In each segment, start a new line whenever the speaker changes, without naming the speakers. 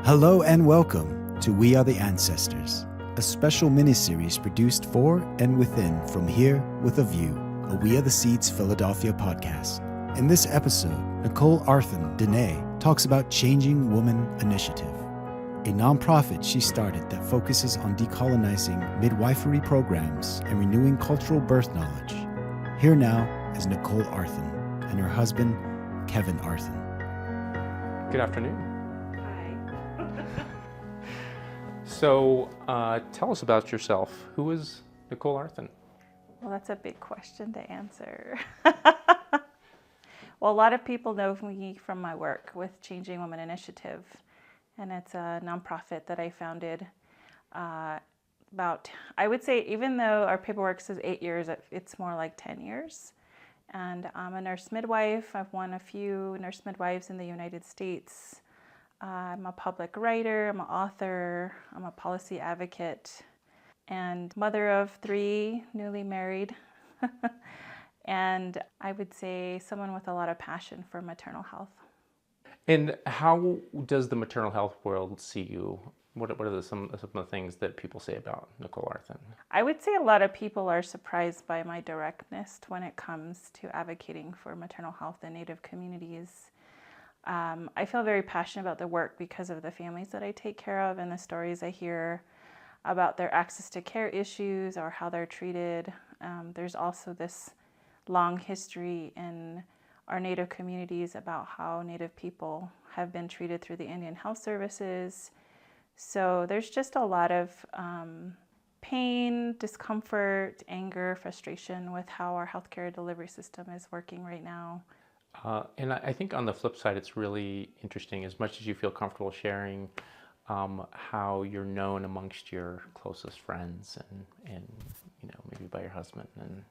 Hello and welcome to We Are the Ancestors, a special miniseries produced for and within From Here with a View, a We Are the Seeds Philadelphia podcast. In this episode, Nicolle Arthun, Diné, talks about Changing Woman Initiative, a nonprofit she started that focuses on decolonizing midwifery programs and renewing cultural birth knowledge. Here now is Nicolle Arthun and her husband, Kevin Arthun.
Good afternoon.
Hi.
So tell us about yourself. Who is Nicolle Arthun?
Well, that's a big question to answer. Well, a lot of people know me from my work with Changing Woman Initiative, and it's a nonprofit that I founded about, I would say, even though our paperwork says 8 years, it's more like 10 years. And I'm a nurse midwife. I've won a few nurse midwives in the United States. I'm a public writer, I'm an author, I'm a policy advocate, and mother of 3, newly married. And I would say someone with a lot of passion for maternal health.
And how does the maternal health world see you? What are some of the things that people say about Nicolle Arthun?
I would say a lot of people are surprised by my directness when it comes to advocating for maternal health in Native communities. I feel very passionate about the work because of the families that I take care of and the stories I hear about their access to care issues or how they're treated. There's also this long history in our Native communities about how Native people have been treated through the Indian Health Services. So there's just a lot of pain, discomfort, anger, frustration with how our healthcare delivery system is working right now.
And I think on the flip side, it's really interesting, as much as you feel comfortable sharing how you're known amongst your closest friends and maybe by your husband and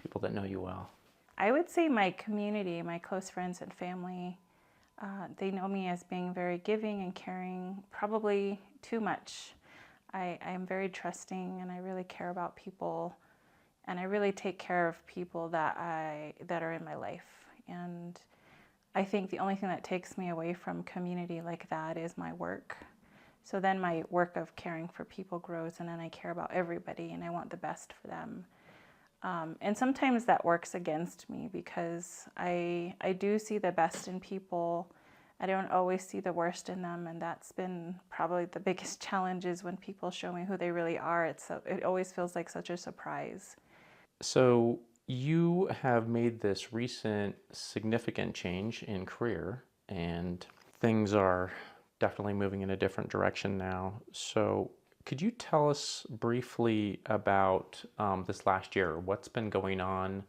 people that know you well.
I would say my community, my close friends and family, they know me as being very giving and caring, probably too much. I am very trusting and I really care about people, and I really take care of people that are in my life. And I think the only thing that takes me away from community like that is my work. So then my work of caring for people grows, and then I care about everybody and I want the best for them. And sometimes that works against me because I do see the best in people. I don't always see the worst in them, and that's been probably the biggest challenge is when people show me who they really are. It always feels like such a surprise.
So you have made this recent significant change in career, and things are definitely moving in a different direction now. So could you tell us briefly about this last year? What's been going on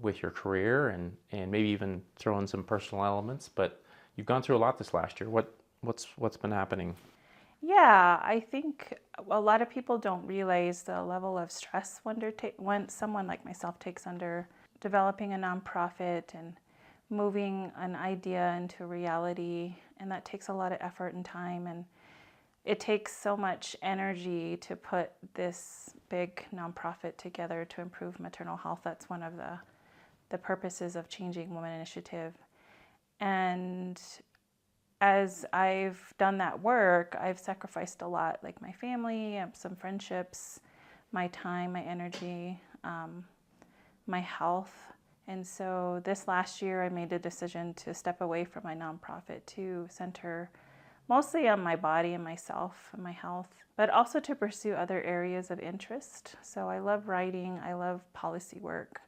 with your career, and maybe even throw in some personal elements? But you've gone through a lot this last year. What's been happening?
Yeah, I think a lot of people don't realize the level of stress when someone like myself takes under developing a nonprofit and moving an idea into reality, and that takes a lot of effort and time, and it takes so much energy to put this big nonprofit together to improve maternal health. That's one of the purposes of Changing Woman Initiative. And as I've done that work, I've sacrificed a lot, like my family, some friendships, my time, my energy, my health. And so this last year, I made a decision to step away from my nonprofit to center mostly on my body and myself and my health, but also to pursue other areas of interest. So I love writing, I love policy work.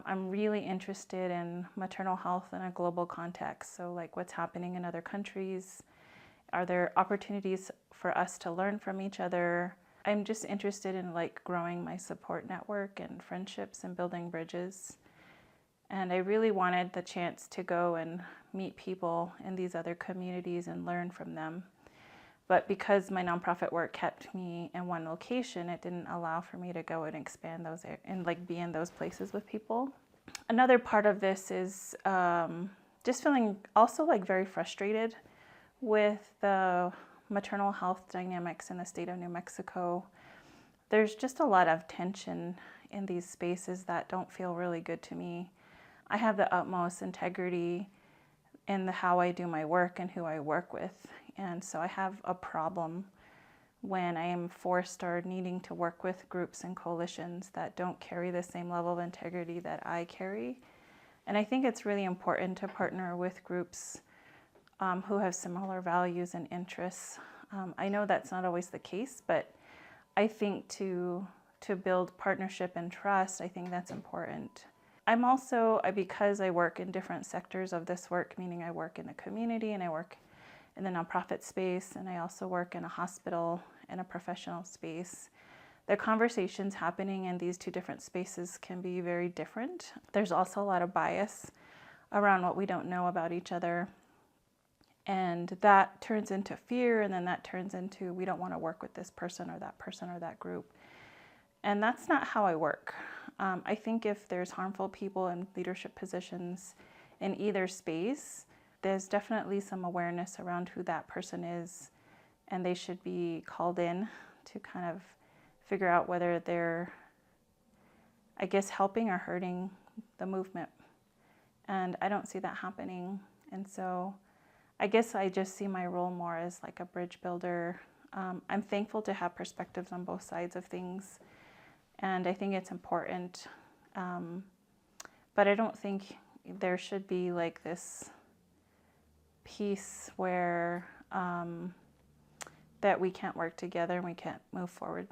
I'm really interested in maternal health in a global context. So like what's happening in other countries, are there opportunities for us to learn from each other? I'm just interested in like growing my support network and friendships and building bridges. And I really wanted the chance to go and meet people in these other communities and learn from them. But because my nonprofit work kept me in one location, it didn't allow for me to go and expand those and like be in those places with people. Another part of this is just feeling also like very frustrated with the maternal health dynamics in the state of New Mexico. There's just a lot of tension in these spaces that don't feel really good to me. I have the utmost integrity in how I do my work and who I work with. And so I have a problem when I am forced or needing to work with groups and coalitions that don't carry the same level of integrity that I carry. And I think it's really important to partner with groups who have similar values and interests. I know that's not always the case, but I think to build partnership and trust, I think that's important. I'm also, because I work in different sectors of this work, meaning I work in the community and I work in the nonprofit space, and I also work in a hospital and a professional space. The conversations happening in these two different spaces can be very different. There's also a lot of bias around what we don't know about each other. And that turns into fear, and then that turns into we don't want to work with this person or that group. And that's not how I work. I think if there's harmful people in leadership positions in either space, there's definitely some awareness around who that person is, and they should be called in to kind of figure out whether they're, I guess, helping or hurting the movement. And I don't see that happening. And so I guess I just see my role more as like a bridge builder. I'm thankful to have perspectives on both sides of things, and I think it's important. But I don't think there should be like this piece where that we can't work together and we can't move forward.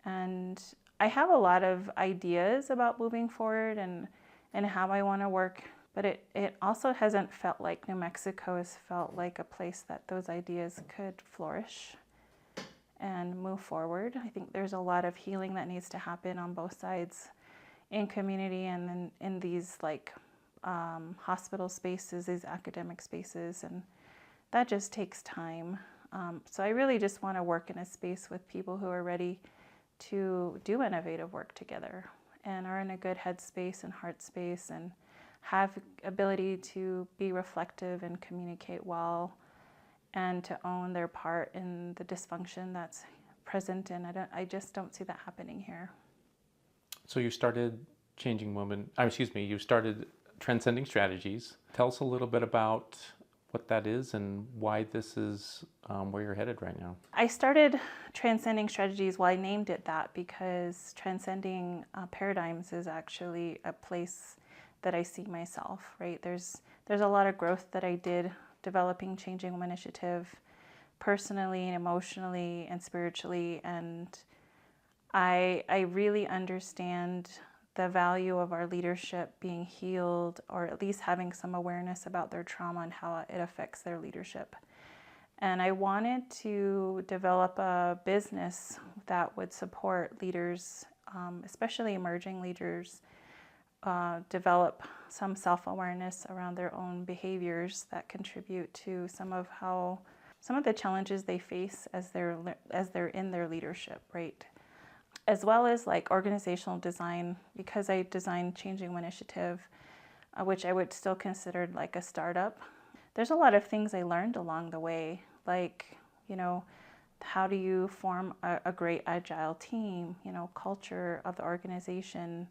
And I have a lot of ideas about moving forward and how I want to work, but it also hasn't felt like New Mexico has felt like a place that those ideas could flourish and move forward. I think there's a lot of healing that needs to happen on both sides, in community and in these like hospital spaces, these academic spaces, and that just takes time. So I really just want to work in a space with people who are ready to do innovative work together and are in a good headspace and heart space and have ability to be reflective and communicate well and to own their part in the dysfunction that's present. And I just don't see that happening here.
So you started you started Transcending Strategies. Tell us a little bit about what that is and why this is where you're headed right now.
I started Transcending Strategies, well, I named it that because transcending paradigms is actually a place that I see myself, right? There's a lot of growth that I did developing Changing Women Initiative personally and emotionally and spiritually, and I really understand the value of our leadership being healed, or at least having some awareness about their trauma and how it affects their leadership. And I wanted to develop a business that would support leaders, especially emerging leaders, develop some self-awareness around their own behaviors that contribute to some of the challenges they face as they're in their leadership, right? As well as like organizational design, because I designed Changing Women Initiative, which I would still consider like a startup. There's a lot of things I learned along the way, like, how do you form a great agile team, culture of the organization.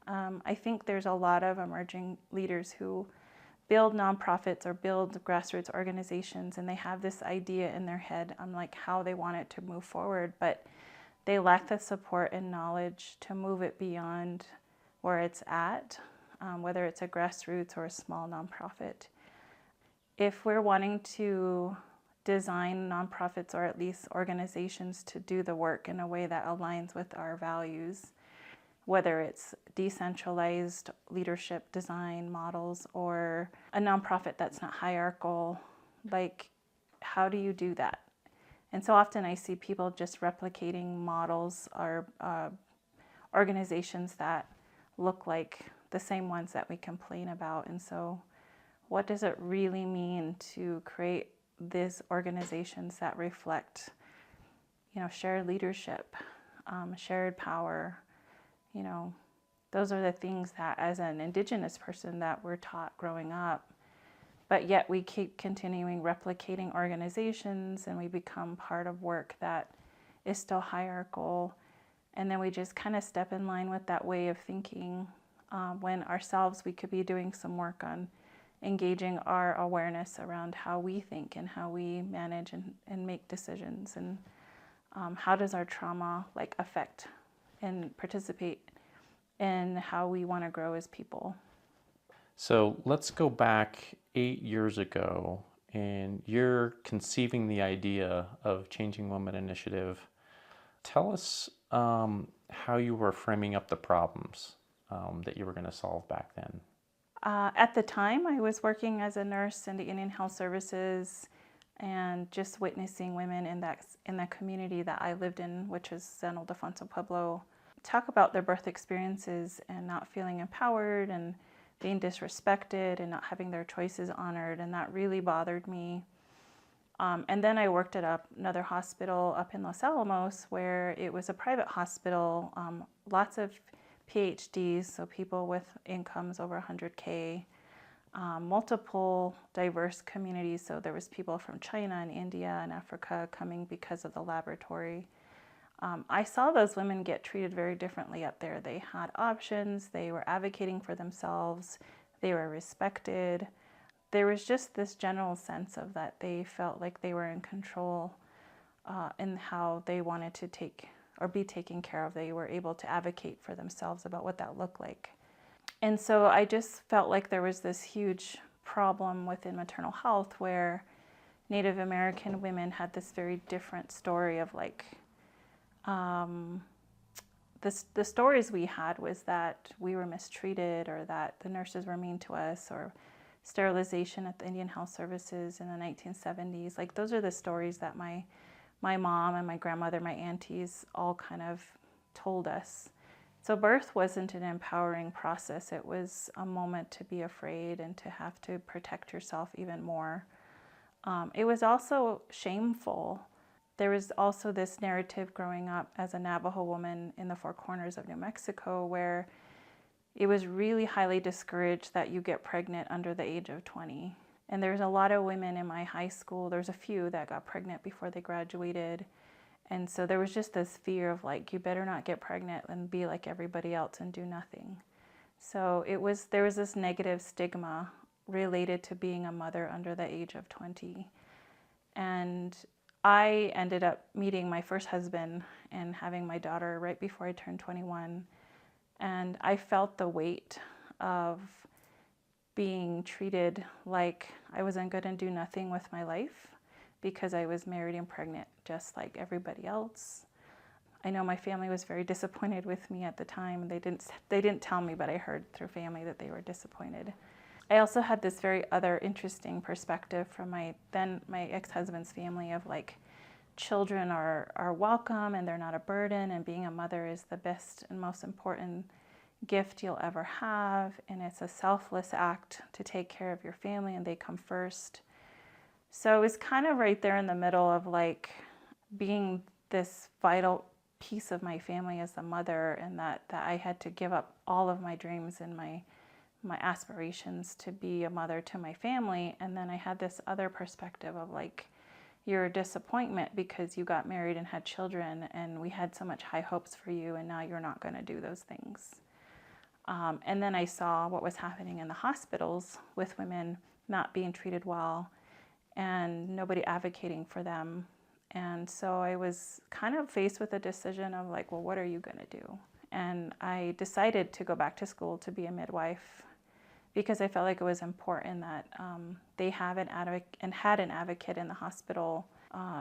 I think there's a lot of emerging leaders who build nonprofits or build grassroots organizations, and they have this idea in their head on like how they want it to move forward, but they lack the support and knowledge to move it beyond where it's at, whether it's a grassroots or a small nonprofit. If we're wanting to design nonprofits or at least organizations to do the work in a way that aligns with our values, whether it's decentralized leadership design models or a nonprofit that's not hierarchical, like, how do you do that? And so often I see people just replicating models or organizations that look like the same ones that we complain about. And so what does it really mean to create these organizations that reflect, shared leadership, shared power? Those are the things that as an Indigenous person that we're taught growing up. But yet we keep continuing replicating organizations, and we become part of work that is still hierarchical. And then we just kind of step in line with that way of thinking, when ourselves we could be doing some work on engaging our awareness around how we think and how we manage and make decisions, and how does our trauma like affect and participate in how we want to grow as people.
So let's go back 8 years ago, and you're conceiving the idea of Changing Women Initiative. Tell us how you were framing up the problems that you were going to solve back then.
At the time, I was working as a nurse in the Indian Health Services and just witnessing women in that community that I lived in, which is San Ildefonso Pueblo, talk about their birth experiences and not feeling empowered and being disrespected and not having their choices honored, and that really bothered me. And then I worked at another hospital up in Los Alamos, where it was a private hospital, lots of PhDs, so people with incomes over 100K, multiple diverse communities. So there was people from China and India and Africa coming because of the laboratory. I saw those women get treated very differently up there. They had options, they were advocating for themselves, they were respected. There was just this general sense of that they felt like they were in control in how they wanted to take or be taken care of. They were able to advocate for themselves about what that looked like. And so I just felt like there was this huge problem within maternal health where Native American women had this very different story of like, the stories we had was that we were mistreated, or that the nurses were mean to us, or sterilization at the Indian Health Services in the 1970s. Like, those are the stories that my mom and my grandmother, my aunties, all kind of told us. So birth wasn't an empowering process. It was a moment to be afraid and to have to protect yourself even more. It was also shameful. There was also this narrative growing up as a Navajo woman in the Four Corners of New Mexico, where it was really highly discouraged that you get pregnant under the age of 20. And there's a lot of women in my high school, there's a few that got pregnant before they graduated. And so there was just this fear of like, you better not get pregnant and be like everybody else and do nothing. So there was this negative stigma related to being a mother under the age of 20. And I ended up meeting my first husband and having my daughter right before I turned 21. And I felt the weight of being treated like I wasn't going to do nothing with my life because I was married and pregnant just like everybody else. I know my family was very disappointed with me at the time. They didn't tell me, but I heard through family that they were disappointed. I also had this very other interesting perspective from my ex-husband's family of like, children are welcome and they're not a burden, and being a mother is the best and most important gift you'll ever have, and it's a selfless act to take care of your family and they come first. So it was kind of right there in the middle of like being this vital piece of my family as a mother, and that I had to give up all of my dreams and my aspirations to be a mother to my family. And then I had this other perspective of like, your disappointment because you got married and had children and we had so much high hopes for you, and now you're not going to do those things. And then I saw what was happening in the hospitals with women not being treated well and nobody advocating for them. And so I was kind of faced with a decision of like, well, what are you going to do? And I decided to go back to school to be a midwife, because I felt like it was important that they have an advocate in the hospital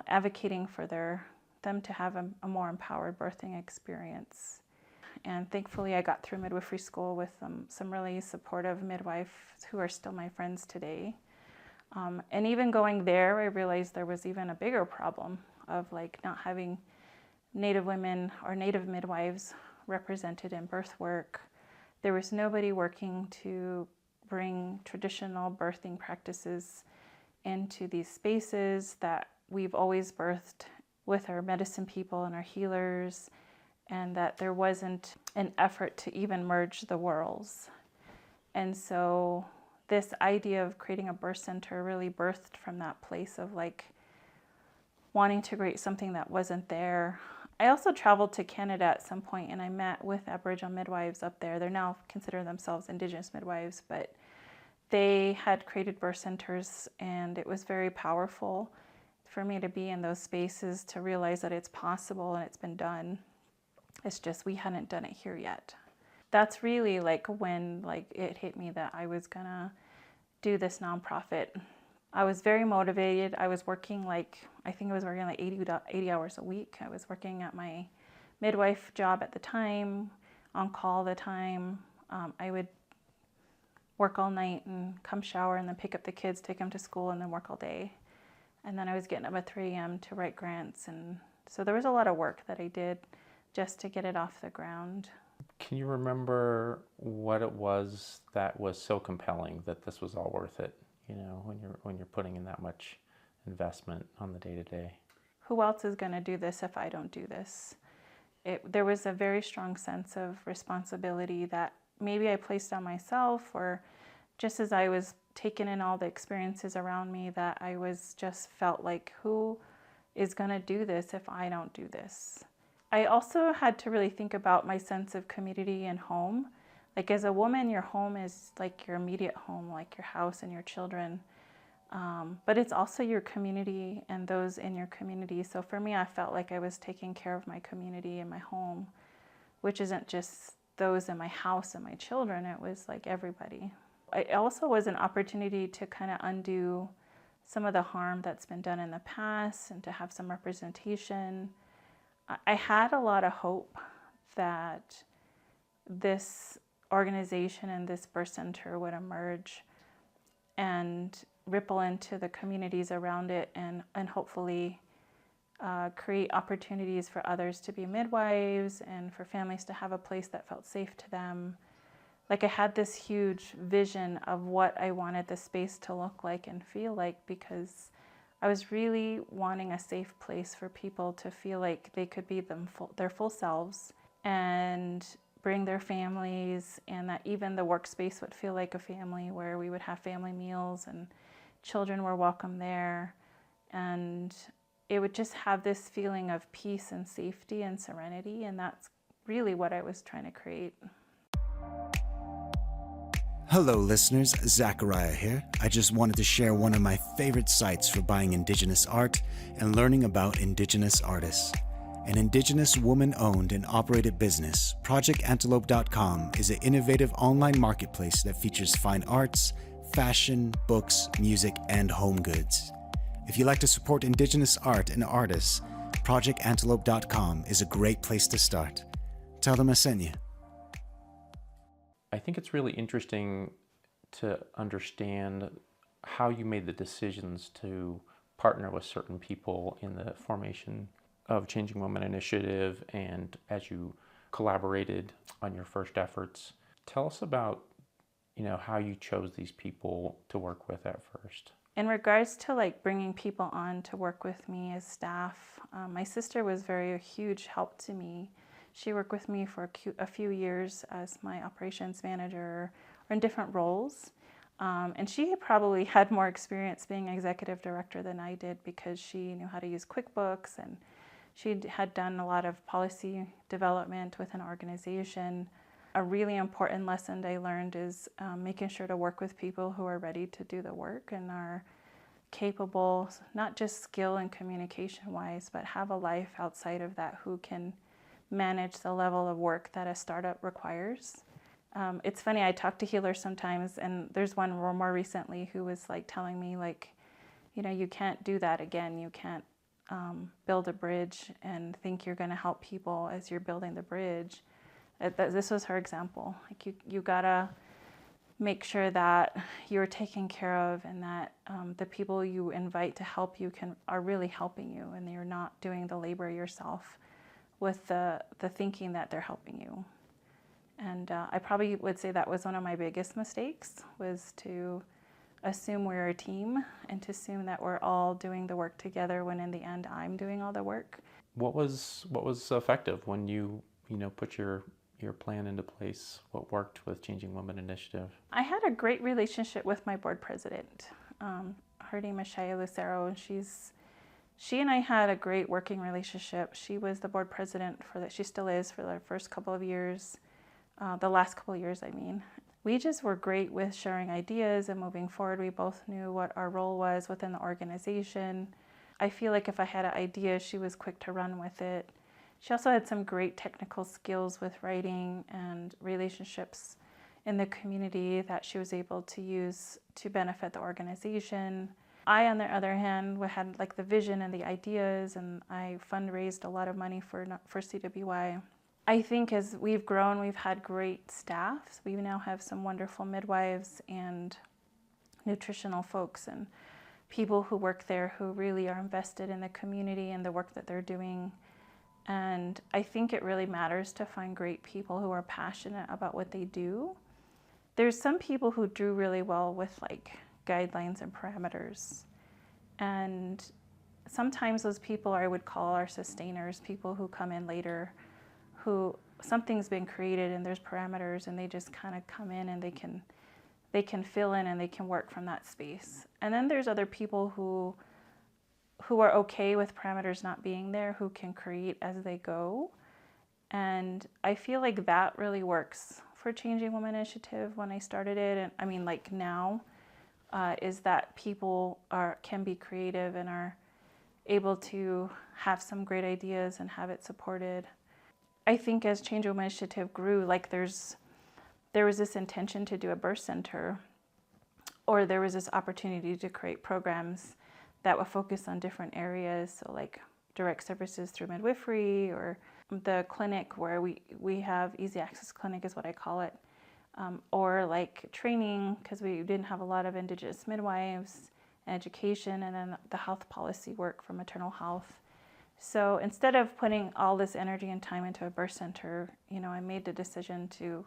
advocating for them to have a more empowered birthing experience. And thankfully I got through midwifery school with some really supportive midwives who are still my friends today. And even going there, I realized there was even a bigger problem of like not having Native women or Native midwives represented in birth work. There was nobody working to bring traditional birthing practices into these spaces that we've always birthed with our medicine people and our healers, and that there wasn't an effort to even merge the worlds. And so this idea of creating a birth center really birthed from that place of like wanting to create something that wasn't there. I also traveled to Canada at some point, and I met with Aboriginal midwives up there. They're now consider themselves Indigenous midwives, but They had created birth centers, and it was very powerful for me to be in those spaces to realize that it's possible and it's been done. It's just we hadn't done it here yet. That's really like when it hit me that I was gonna do this nonprofit. I was very motivated. I was working I think I was working 80 hours a week. I was working at my midwife job at the time, on call all the time. I would work all night and come shower and then pick up the kids, take them to school, and then work all day. And then I was getting up at 3 a.m. to write grants. And so there was a lot of work that I did just to get it off the ground.
Can you remember what it was that was so compelling that this was all worth it? You know, when you're putting in that much investment on the day-to-day.
Who else is going to do this if I don't do this? There was a very strong sense of responsibility that maybe I placed on myself, or just as I was taking in all the experiences around me, that I was just felt like, who is going to do this if I don't do this? I also had to really think about my sense of community and home. Like as a woman, your home is like your immediate home, like your house and your children. But it's also your community and those in your community. So for me, I felt like I was taking care of my community and my home, which isn't just those in my house and my children. It was like everybody. It also was an opportunity to kind of undo some of the harm that's been done in the past and to have some representation. I had a lot of hope that this organization and this birth center would emerge and ripple into the communities around it, and hopefully create opportunities for others to be midwives and for families to have a place that felt safe to them. Like I had this huge vision of what I wanted the space to look like and feel like, because I was really wanting a safe place for people to feel like they could be their full selves and bring their families, and that even the workspace would feel like a family, where we would have family meals and children were welcome there. And it would just have this feeling of peace and safety and serenity, and that's really what I was trying to create.
Hello listeners, Zachariah here. I just wanted to share one of my favorite sites for buying Indigenous art and learning about Indigenous artists. An Indigenous woman-owned and operated business, ProjectAntelope.com is an innovative online marketplace that features fine arts, fashion, books, music, and home goods. If you like to support Indigenous art and artists, ProjectAntelope.com is a great place to start. Tell them I sent you.
I think it's really interesting to understand how you made the decisions to partner with certain people in the formation of Changing Woman Initiative, and as you collaborated on your first efforts. Tell us about, how you chose these people to work with at first.
In regards to bringing people on to work with me as staff, my sister was a huge help to me. She worked with me for a few years as my operations manager, or in different roles. And she probably had more experience being executive director than I did, because she knew how to use QuickBooks, and she had done a lot of policy development with an organization. A really important lesson I learned is making sure to work with people who are ready to do the work and are capable, not just skill and communication wise, but have a life outside of that, who can manage the level of work that a startup requires. It's funny, I talk to healers sometimes, and there's one more recently who was telling me you can't do that again. You can't build a bridge and think you're going to help people as you're building the bridge. This was her example. You gotta make sure that you're taken care of, and that the people you invite to help you are really helping you, and you're not doing the labor yourself with the thinking that they're helping you. And I probably would say that was one of my biggest mistakes, was to assume we're a team and to assume that we're all doing the work together, when in the end I'm doing all the work.
What was effective when you put your plan into place? What worked with Changing Woman Initiative?
I had a great relationship with my board president. Her name is Shaya Lucero, and she and I had a great working relationship. She was the board president she still is, for the first couple of years, the last couple of years, I mean. we just were great with sharing ideas and moving forward. We both knew what our role was within the organization. I feel like if I had an idea, she was quick to run with it. She also had some great technical skills with writing and relationships in the community that she was able to use to benefit the organization. I, on the other hand, had like the vision and the ideas, and I fundraised a lot of money for CWY. I think as we've grown, we've had great staff. We now have some wonderful midwives and nutritional folks and people who work there who really are invested in the community and the work that they're doing. And I think it really matters to find great people who are passionate about what they do. There's some people who do really well with like guidelines and parameters. And sometimes those people I would call our sustainers, people who come in later, who something's been created and there's parameters and they just kind of come in and they can fill in and they can work from that space. And then there's other people who are okay with parameters not being there, who can create as they go. And I feel like that really works for Changing Women Initiative when I started it. And I mean, like now, is that people can be creative and are able to have some great ideas and have it supported. I think as Change Women Initiative grew, like there was this intention to do a birth center, or there was this opportunity to create programs that would focus on different areas. So like direct services through midwifery, or the clinic where we have easy access clinic is what I call it. Or like training, because we didn't have a lot of Indigenous midwives, and education, and then the health policy work for maternal health. So instead of putting all this energy and time into a birth center, I made the decision to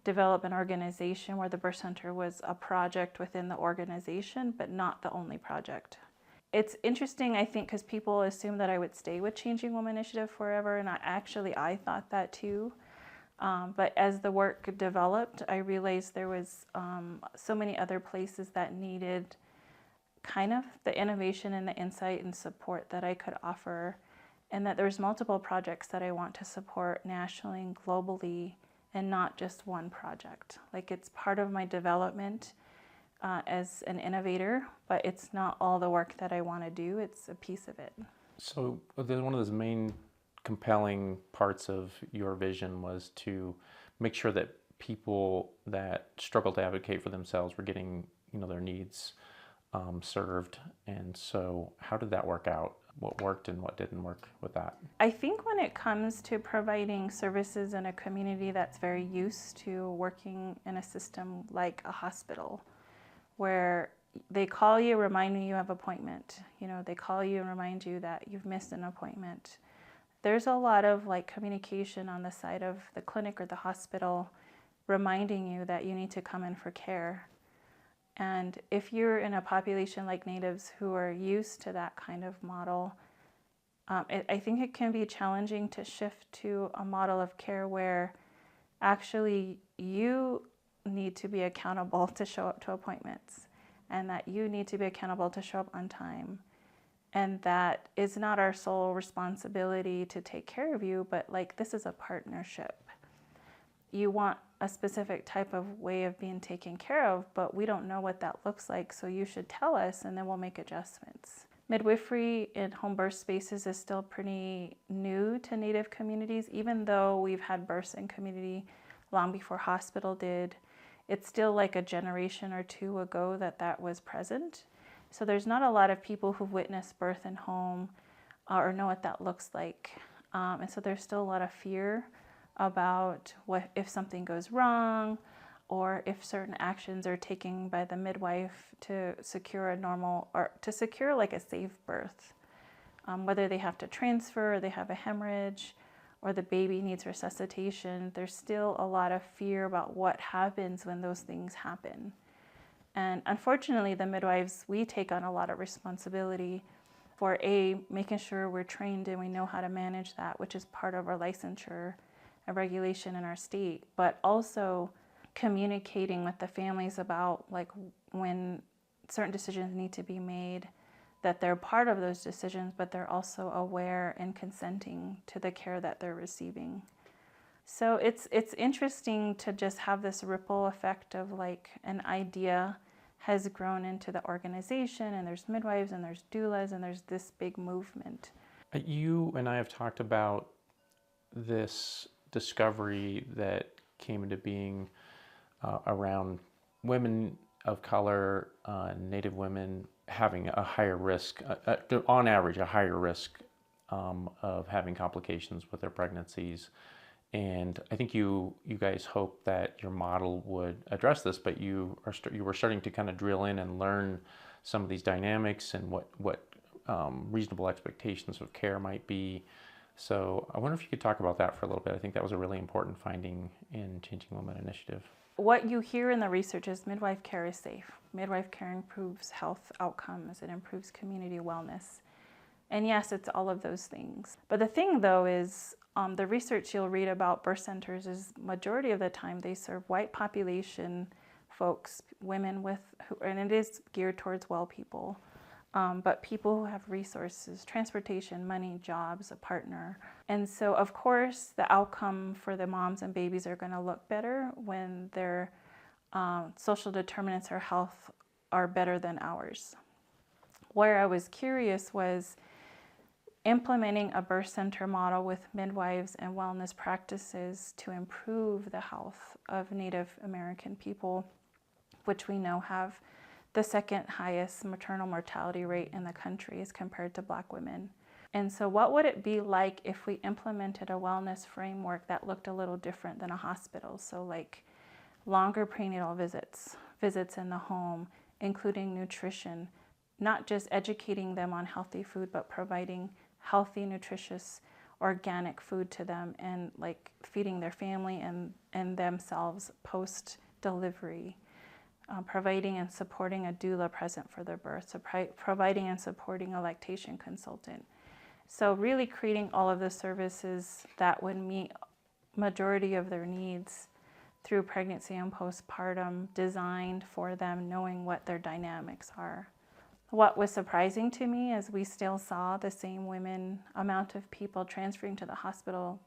develop an organization where the birth center was a project within the organization, but not the only project. It's interesting, I think, because people assume that I would stay with Changing Women Initiative forever, and I thought that too. But as the work developed, I realized there was so many other places that needed kind of the innovation and the insight and support that I could offer, and that there's multiple projects that I want to support nationally and globally, and not just one project. Like it's part of my development as an innovator, but it's not all the work that I want to do, it's a piece of it.
So one of those main compelling parts of your vision was to make sure that people that struggle to advocate for themselves were getting their needs served. And so how did that work out? What worked and what didn't work with that?
I think when it comes to providing services in a community that's very used to working in a system like a hospital, where they call you, remind you you have an appointment, they call you and remind you that you've missed an appointment. There's a lot of like communication on the side of the clinic or the hospital reminding you that you need to come in for care. And if you're in a population like Natives who are used to that kind of model, I think it can be challenging to shift to a model of care where actually you need to be accountable to show up to appointments, and that you need to be accountable to show up on time. And that is not our sole responsibility to take care of you, but like this is a partnership. You want a specific type of way of being taken care of, but we don't know what that looks like, so you should tell us and then we'll make adjustments. Midwifery in home birth spaces is still pretty new to Native communities, even though we've had births in community long before hospital did. It's still like a generation or two ago that was present. So there's not a lot of people who've witnessed birth in home or know what that looks like. And so there's still a lot of fear about what if something goes wrong, or if certain actions are taken by the midwife to secure a normal, or to secure like a safe birth. Whether they have to transfer, or they have a hemorrhage, or the baby needs resuscitation, there's still a lot of fear about what happens when those things happen. And unfortunately, the midwives, we take on a lot of responsibility for making sure we're trained and we know how to manage that, which is part of our licensure and regulation in our state, but also communicating with the families about like when certain decisions need to be made, that they're part of those decisions, but they're also aware and consenting to the care that they're receiving. So it's interesting to just have this ripple effect of like an idea has grown into the organization, and there's midwives and there's doulas and there's this big movement.
You and I have talked about this discovery that came into being around women of color, Native women having a higher risk, on average, a higher risk of having complications with their pregnancies. And I think you guys hope that your model would address this, but you were starting to kind of drill in and learn some of these dynamics and what reasonable expectations of care might be. So I wonder if you could talk about that for a little bit. I think that was a really important finding in Changing Women Initiative.
What you hear in the research is midwife care is safe. Midwife care improves health outcomes. It improves community wellness. And yes, it's all of those things. But the thing though is the research you'll read about birth centers is majority of the time they serve white population folks, women and it is geared towards well people. But people who have resources, transportation, money, jobs, a partner. And so, of course, the outcome for the moms and babies are going to look better when their social determinants of health are better than ours. Where I was curious was implementing a birth center model with midwives and wellness practices to improve the health of Native American people, which we know have the second highest maternal mortality rate in the country as compared to Black women. And so what would it be like if we implemented a wellness framework that looked a little different than a hospital? So like longer prenatal visits in the home, including nutrition, not just educating them on healthy food, but providing healthy, nutritious, organic food to them and like feeding their family and themselves post-delivery. Providing and supporting a doula present for their birth, so providing and supporting a lactation consultant. So really creating all of the services that would meet majority of their needs through pregnancy and postpartum, designed for them, knowing what their dynamics are. What was surprising to me is we still saw the same amount of people transferring to the hospital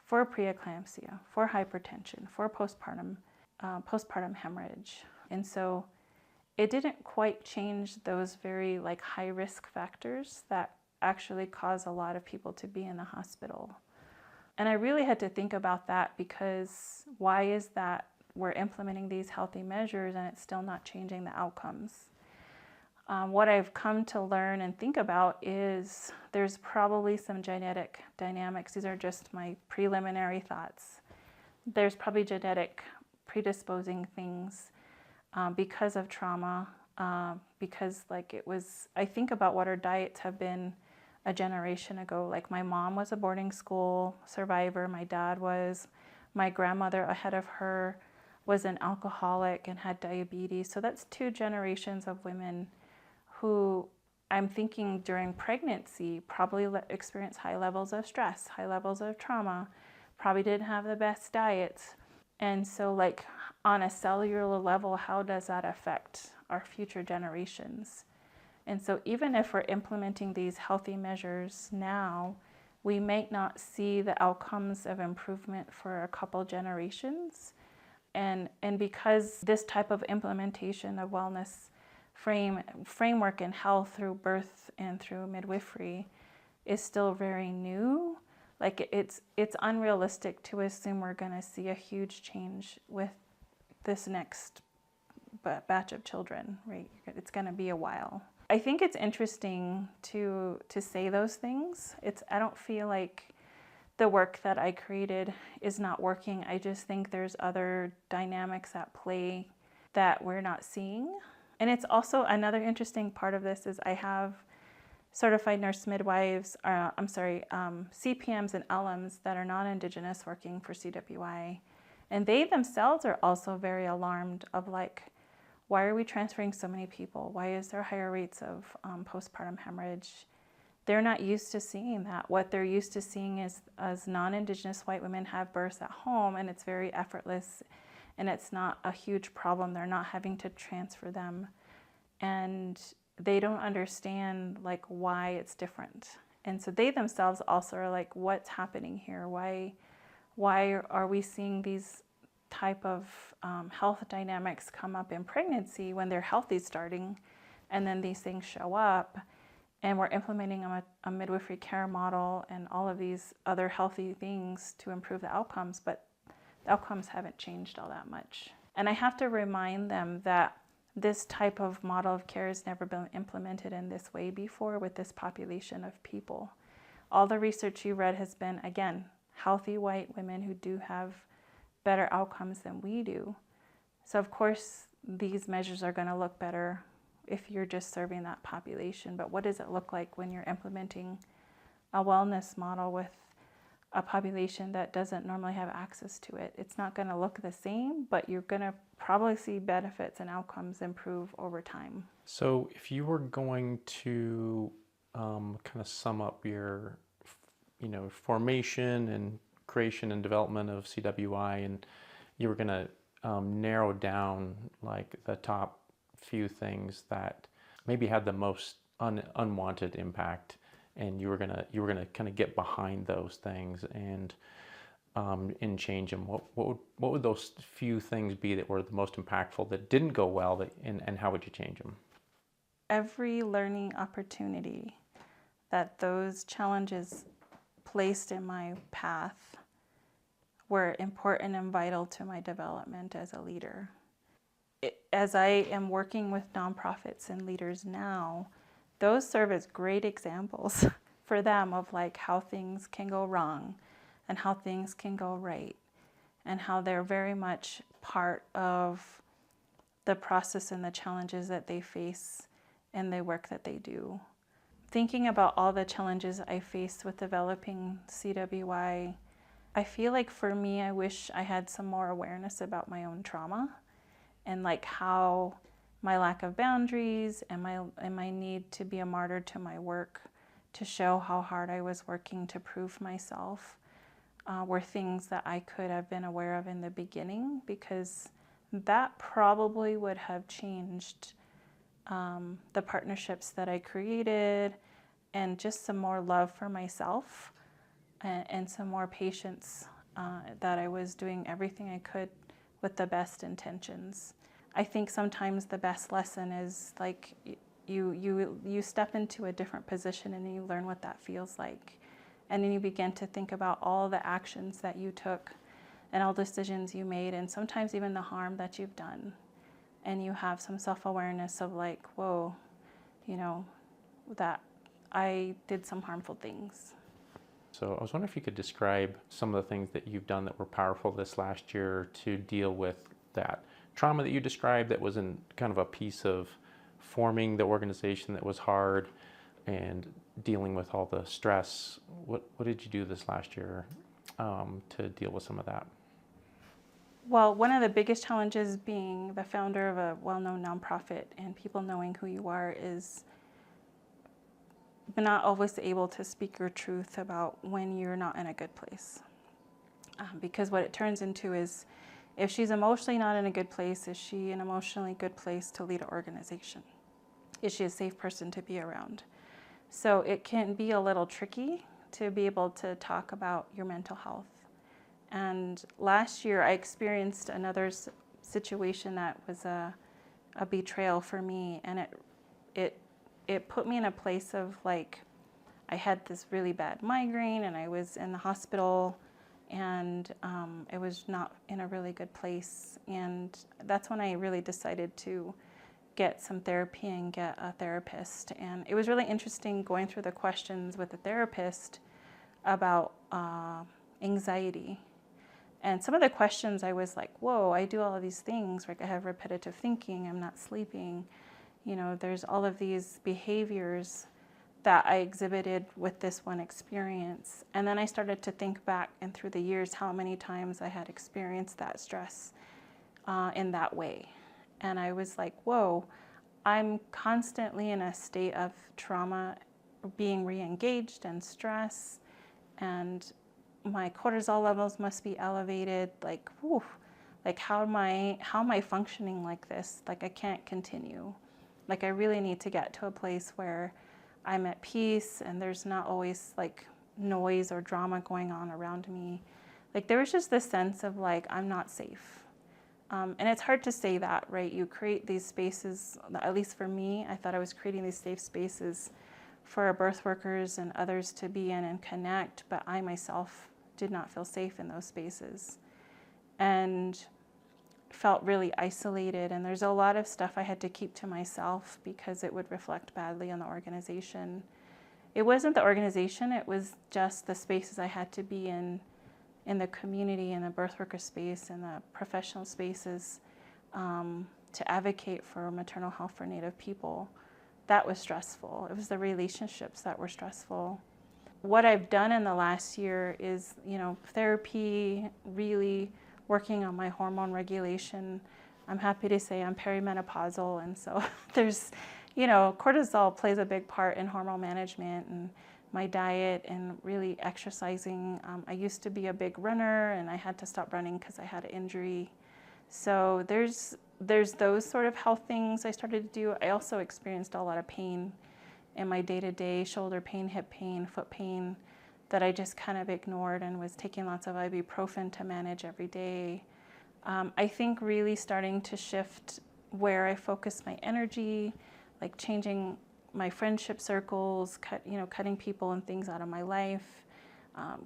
for preeclampsia, for hypertension, for postpartum hemorrhage. And so it didn't quite change those very like high risk factors that actually cause a lot of people to be in the hospital. And I really had to think about that, because why is that we're implementing these healthy measures and it's still not changing the outcomes? What I've come to learn and think about is there's probably some genetic dynamics. These are just my preliminary thoughts. There's probably genetic predisposing things because of trauma, because I think about what our diets have been a generation ago. Like my mom was a boarding school survivor, my dad was, my grandmother ahead of her was an alcoholic and had diabetes. So that's 2 generations of women who I'm thinking during pregnancy probably experienced high levels of stress, high levels of trauma, probably didn't have the best diets. And so like on a cellular level, how does that affect our future generations? And so even if we're implementing these healthy measures now, we may not see the outcomes of improvement for a couple generations. And because this type of implementation of wellness framework in health through birth and through midwifery is still very new, like it's unrealistic to assume we're going to see a huge change with this next batch of children, right? It's going to be a while. I think it's interesting to say those things. I don't feel like the work that I created is not working. I just think there's other dynamics at play that we're not seeing. And it's also another interesting part of this is I have certified nurse midwives, CPMs and LMs that are not Indigenous working for CWI. And they themselves are also very alarmed of like, why are we transferring so many people? Why is there higher rates of postpartum hemorrhage? They're not used to seeing that. What they're used to seeing is as non-Indigenous white women have births at home and it's very effortless and it's not a huge problem. They're not having to transfer them. And they don't understand like why it's different. And so they themselves also are like, what's happening here? Why Why are we seeing these type of health dynamics come up in pregnancy when they're healthy starting, and then these things show up, and we're implementing a midwifery care model and all of these other healthy things to improve the outcomes, but the outcomes haven't changed all that much. And I have to remind them that this type of model of care has never been implemented in this way before with this population of people. All the research you read has been, again, healthy white women who do have better outcomes than we do. So of course, these measures are going to look better if you're just serving that population. But what does it look like when you're implementing a wellness model with a population that doesn't normally have access to it? It's not going to look the same, but you're going to probably see benefits and outcomes improve over time.
So if you were going to kind of sum up your, formation and creation and development of CWI, and you were going to narrow down like the top few things that maybe had the most unwanted impact, and you were gonna kind of get behind those things and change them. What would those few things be that were the most impactful, that didn't go well, and how would you change them?
Every learning opportunity that those challenges placed in my path were important and vital to my development as a leader. As I am working with nonprofits and leaders now, those serve as great examples for them of like how things can go wrong and how things can go right, and how they're very much part of the process and the challenges that they face in the work that they do. Thinking about all the challenges I faced with developing CWI, I feel like for me, I wish I had some more awareness about my own trauma and like how my lack of boundaries and my need to be a martyr to my work, to show how hard I was working to prove myself, were things that I could have been aware of in the beginning, because that probably would have changed the partnerships that I created, and just some more love for myself, and some more patience, that I was doing everything I could with the best intentions. I think sometimes the best lesson is like you step into a different position and you learn what that feels like. And then you begin to think about all the actions that you took and all decisions you made, and sometimes even the harm that you've done. And you have some self-awareness of like, whoa, that I did some harmful things.
So I was wondering if you could describe some of the things that you've done that were powerful this last year to deal with that trauma that you described, that was in kind of a piece of forming the organization that was hard, and dealing with all the stress. What did you do this last year to deal with some of that?
Well, one of the biggest challenges being the founder of a well-known nonprofit and people knowing who you are is not always able to speak your truth about when you're not in a good place. Because what it turns into is, if she's emotionally not in a good place, is she an emotionally good place to lead an organization? Is she a safe person to be around? So it can be a little tricky to be able to talk about your mental health. And last year I experienced another situation that was a betrayal for me, and it put me in a place of like, I had this really bad migraine and I was in the hospital, and it was not in a really good place. And that's when I really decided to get some therapy and get a therapist. And it was really interesting going through the questions with the therapist about anxiety. And some of the questions I was like, whoa, I do all of these things. Like I have repetitive thinking, I'm not sleeping. There's all of these behaviors that I exhibited with this one experience. And then I started to think back and through the years how many times I had experienced that stress in that way. And I was like, whoa, I'm constantly in a state of trauma, being re-engaged and stress, and my cortisol levels must be elevated. Like, whew, like how am I functioning like this? Like I can't continue. Like I really need to get to a place where I'm at peace and there's not always like noise or drama going on around me Like there was just this sense of like, I'm not safe. And it's hard to say that, right? You create these spaces, at least for me, I thought I was creating these safe spaces for our birth workers and others to be in and connect, but I myself did not feel safe in those spaces and felt really isolated. And there's a lot of stuff I had to keep to myself because it would reflect badly on the organization. It wasn't the organization, it was just the spaces I had to be in the community, in the birth worker space, in the professional spaces, to advocate for maternal health for Native people. That was stressful. It was the relationships that were stressful. What I've done in the last year is, therapy, really working on my hormone regulation. I'm happy to say I'm perimenopausal, and so there's, cortisol plays a big part in hormone management and my diet and really exercising. I used to be a big runner and I had to stop running because I had an injury. So there's those sort of health things I started to do. I also experienced a lot of pain in my day-to-day, shoulder pain, hip pain, foot pain, that I just kind of ignored and was taking lots of ibuprofen to manage every day. I think really starting to shift where I focus my energy, like changing my friendship circles, cutting people and things out of my life,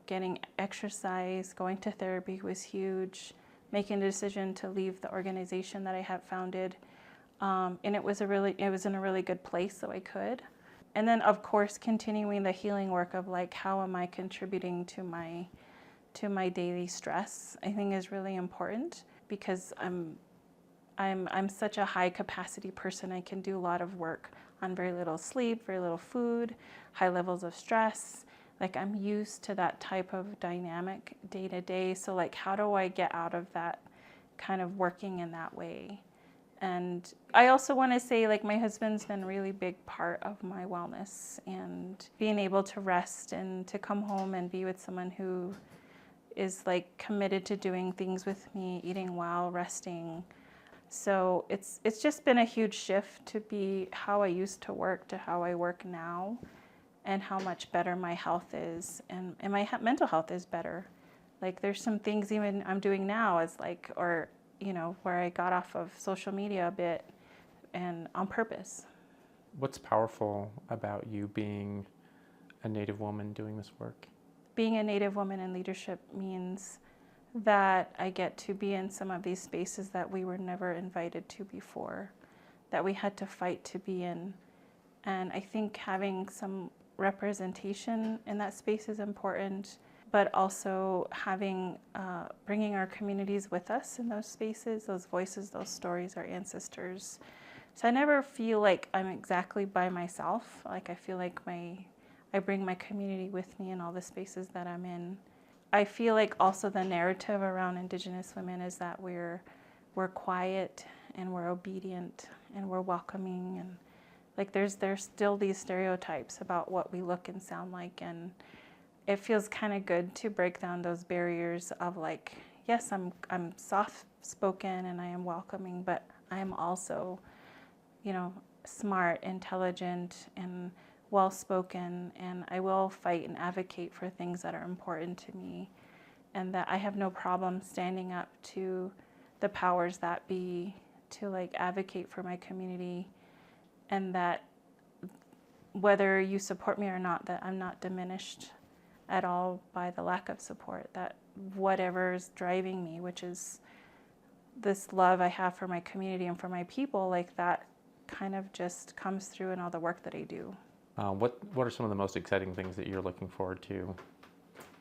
getting exercise, going to therapy was huge, making a decision to leave the organization that I had founded. And it was in a really good place, so I could. And then of course, continuing the healing work of like, how am I contributing to my daily stress, I think is really important, because I'm such a high capacity person. I can do a lot of work on very little sleep, very little food, high levels of stress. Like I'm used to that type of dynamic day to day. So like, how do I get out of that kind of working in that way? And I also want to say, like, my husband's been a really big part of my wellness, and being able to rest and to come home and be with someone who is like committed to doing things with me, eating well, resting. So it's just been a huge shift to be how I used to work to how I work now, and how much better my health is, and my mental health is better. Like there's some things even I'm doing now as like, or where I got off of social media a bit and on purpose.
What's powerful about you being a Native woman doing this work?
Being a Native woman in leadership means that I get to be in some of these spaces that we were never invited to before, that we had to fight to be in. And I think having some representation in that space is important, but also having, bringing our communities with us in those spaces, those voices, those stories, our ancestors. So I never feel like I'm exactly by myself. Like I feel like I bring my community with me in all the spaces that I'm in. I feel like also the narrative around Indigenous women is that we're quiet and we're obedient and we're welcoming, and like there's still these stereotypes about what we look and sound like, and it feels kind of good to break down those barriers of like, yes, I'm soft spoken and I am welcoming, but I am also, smart, intelligent, and well-spoken, and I will fight and advocate for things that are important to me, and that I have no problem standing up to the powers that be to like advocate for my community, and that whether you support me or not, that I'm not diminished at all by the lack of support, that whatever's driving me, which is this love I have for my community and for my people, like that kind of just comes through in all the work that I do.
What are some of the most exciting things that you're looking forward to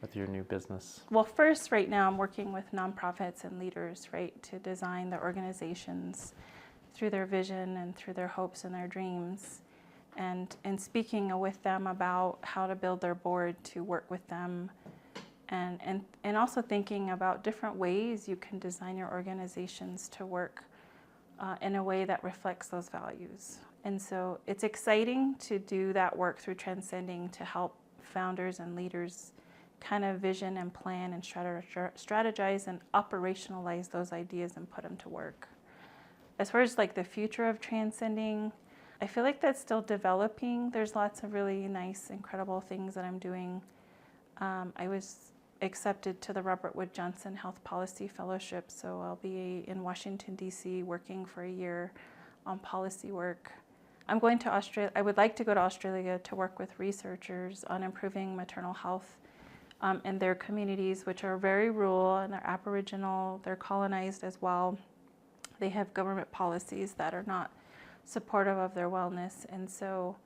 with your new business?
Well, first, right now, I'm working with nonprofits and leaders, right, to design their organizations through their vision and through their hopes and their dreams, and speaking with them about how to build their board to work with them, and also thinking about different ways you can design your organizations to work in a way that reflects those values. And so it's exciting to do that work through transcending to help founders and leaders kind of vision and plan and strategize and operationalize those ideas and put them to work. As far as like the future of transcending, I feel like that's still developing. There's lots of really nice, incredible things that I'm doing. I was accepted to the Robert Wood Johnson Health Policy Fellowship. So I'll be in Washington, D.C. working for a year on policy work. I'm going to Australia. I would like to go to Australia to work with researchers on improving maternal health in their communities, which are very rural and they're Aboriginal, they're colonized as well. They have government policies that are not supportive of their wellness. And so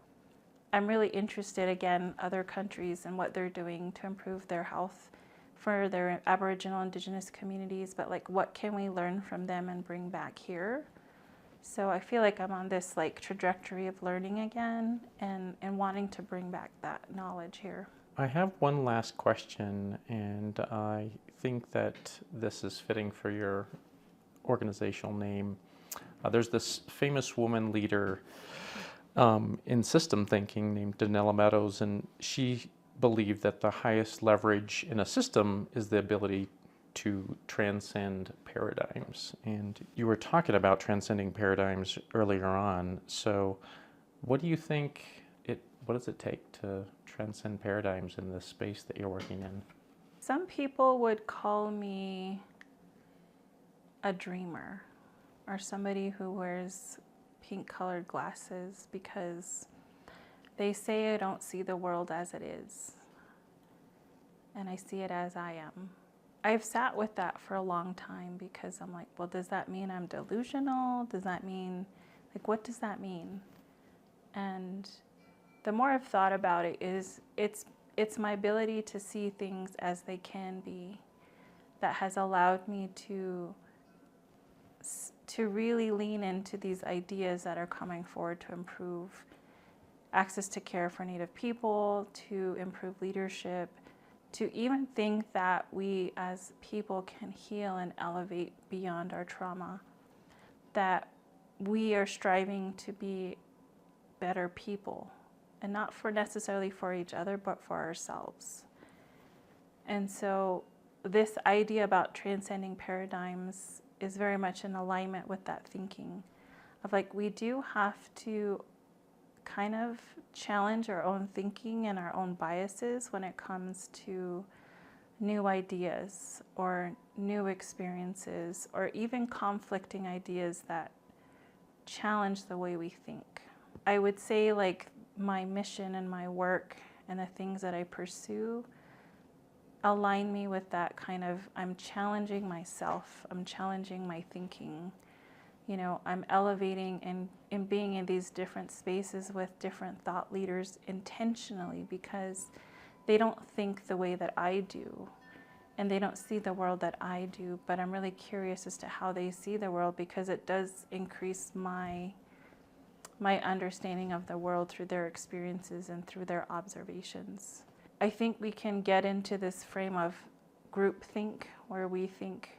I'm really interested, again, other countries and what they're doing to improve their health for their Aboriginal Indigenous communities, but like what can we learn from them and bring back here? So I feel like I'm on this like trajectory of learning again and wanting to bring back that knowledge here.
I have one last question, and I think that this is fitting for your organizational name. There's this famous woman leader in system thinking named Diné, and she believed that the highest leverage in a system is the ability to transcend paradigms. And you were talking about transcending paradigms earlier on. So what do you think what does it take to transcend paradigms in this space that you're working in?
Some people would call me a dreamer or somebody who wears pink colored glasses because they say I don't see the world as it is and I see it as I am. I've sat with that for a long time because I'm like, well, does that mean I'm delusional? Does that mean, like, what does that mean? And the more I've thought about it is it's my ability to see things as they can be that has allowed me to really lean into these ideas that are coming forward to improve access to care for Native people, to improve leadership, to even think that we as people can heal and elevate beyond our trauma, that we are striving to be better people, and not for necessarily for each other, but for ourselves. And so this idea about transcending paradigms is very much in alignment with that thinking of like, we do have to kind of challenge our own thinking and our own biases when it comes to new ideas or new experiences or even conflicting ideas that challenge the way we think. I would say like my mission and my work and the things that I pursue align me with that kind of, I'm challenging myself, I'm challenging my thinking. You know, I'm elevating and being in these different spaces with different thought leaders intentionally because they don't think the way that I do and they don't see the world that I do, but I'm really curious as to how they see the world because it does increase my understanding of the world through their experiences and through their observations. I think we can get into this frame of groupthink where we think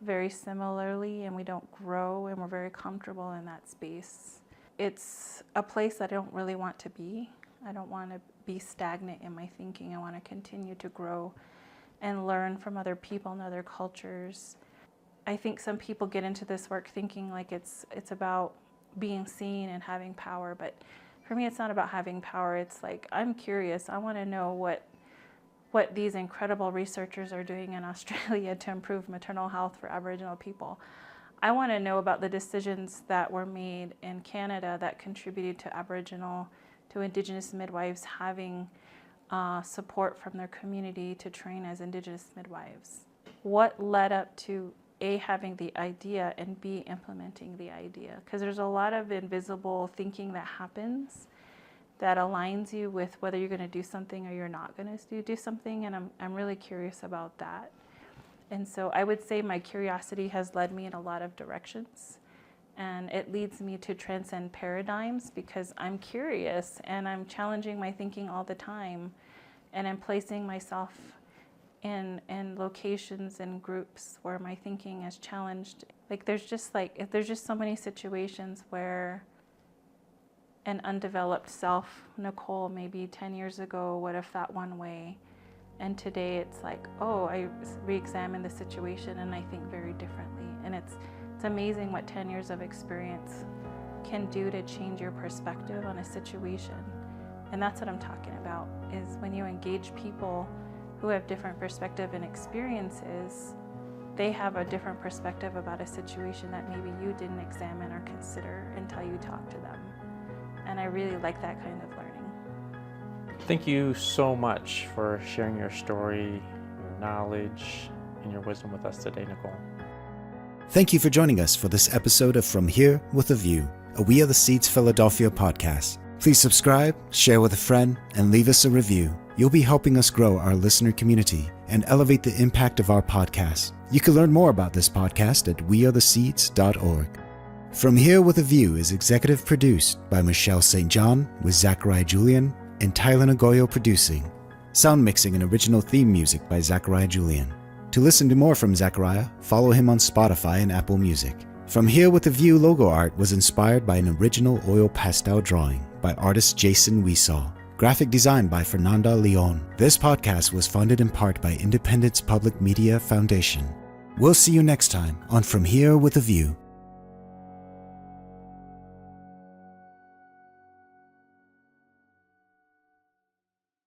very similarly and we don't grow and we're very comfortable in that space. It's a place I don't really want to be. I don't want to be stagnant in my thinking. I want to continue to grow and learn from other people and other cultures. I think some people get into this work thinking like it's about being seen and having power, but for me it's not about having power. It's like, I'm curious. I want to know what these incredible researchers are doing in Australia to improve maternal health for Aboriginal people. I want to know about the decisions that were made in Canada that contributed to Indigenous midwives having support from their community to train as Indigenous midwives. What led up to A, having the idea, and B, implementing the idea? Because there's a lot of invisible thinking that happens that aligns you with whether you're going to do something or you're not going to do something, and I'm really curious about that. And so I would say my curiosity has led me in a lot of directions, and it leads me to transcend paradigms because I'm curious and I'm challenging my thinking all the time, and I'm placing myself in locations and groups where my thinking is challenged. Like there's just so many situations where an undeveloped self, Nicolle, maybe 10 years ago would have thought one way, and today it's like, oh, I re-examine the situation and I think very differently. And it's amazing what 10 years of experience can do to change your perspective on a situation. And that's what I'm talking about, is when you engage people who have different perspective and experiences, they have a different perspective about a situation that maybe you didn't examine or consider until you talk to them. And I really like that kind of learning.
Thank you so much for sharing your story, your knowledge, and your wisdom with us today, Nicolle.
Thank you for joining us for this episode of From Here with a View, a We Are the Seeds Philadelphia podcast. Please subscribe, share with a friend, and leave us a review. You'll be helping us grow our listener community and elevate the impact of our podcast. You can learn more about this podcast at wearetheseeds.org. From Here with a View is executive produced by Michelle St. John with Zachariah Julian and Tyler Nagoyo producing. Sound mixing and original theme music by Zachariah Julian. To listen to more from Zachariah, follow him on Spotify and Apple Music. From Here with a View logo art was inspired by an original oil pastel drawing by artist Jason Weesaw. Graphic design by Fernanda Leon. This podcast was funded in part by Independence Public Media Foundation. We'll see you next time on From Here with a View.